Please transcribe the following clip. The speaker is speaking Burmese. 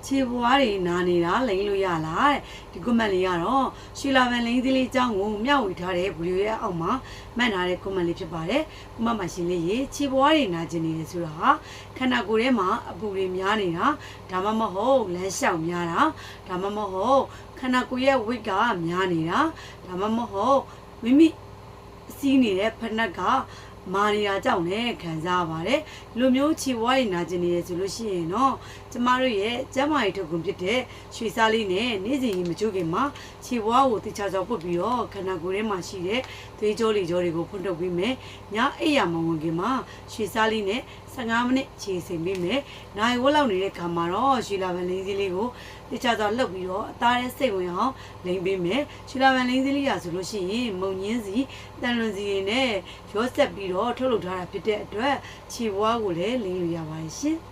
ခြေပွားတွေနာနေတာလိမ့်လို့ရလားဒီကွန်မန့်လေးကတော့ရွှေလာဗန်လိမ့်သေးလေးအကြောင်းကိုမျှဝေထားတဲ့ဗီဒီယိုရဲ့အောက်မှာမှတ်ထားတဲ့ကွန်မန့်လေးဖြစ်ပါတယ်ကွန်မန့်မှာရှင်လေးရေခြေပွားတွေနာကျင်နေတယ်ဆိုတာဟာခန္ဓာကိုယ်ထဲမှာအပူတွေများနေတာဒါမှမဟုတ်လမ်းလျှောက်များတာဒါမှမဟုတ်ခန္ဓာကိုယ်ရဲ့ weight ကများနေတာဒါမှမဟုတ်မိမိစီးနေတဲ့ဖက်နှက်ကမာနေတာကြောင့်လည်းခံစားရပါတယ်လူမျိုးခြေဝါးရည်နာကျင်နေရဆိုလို့ရှိရင်တော့ကျမတို့ရဲ့ကျန်းမာရေးထုတ်ကုန်ဖြစ်တဲ့ရွှေစားလေးနဲ့နေ့စဉ်မကြိုးခင်မှာခြေဝါးကိုတခြားကြောပုတ်ပြီးတော့ခန္ဓာကိုယ်ထဲမှာရှိတဲ့သွေးကြောလေကြောတွေကိုဖွင့်ထုတ်ပြီးမယ်ညအိပ်ရမဝင်ခင်မှာရွှေစားလေးနဲ့15မိနစ်ခြေစိမ်ပြီးမယ်နိုင်ဝက်လောက်နေတဲ့ခါမှာတော့ရွှေလာဗန်လိမ့်စည်းလေးကိုတခြားကြောလှုပ်ပြီးတော့အသားရဲ့စိတ်ဝင်အောင်လိမ့်ပေးမယ်ရွှေလာဗန်လိမ့်စည်းလေးရဆိုလို့ရှိရင်မုံညင်းစီတန်လွန်စီတွေနဲ့ရောဆက်ပြီးတော့ထုတ်လုပ်ထားတာဖြစ်တဲ့အတွက်ခြေဝါးကိုလည်းလိမ့်လို့ရပါတယ်ရှင်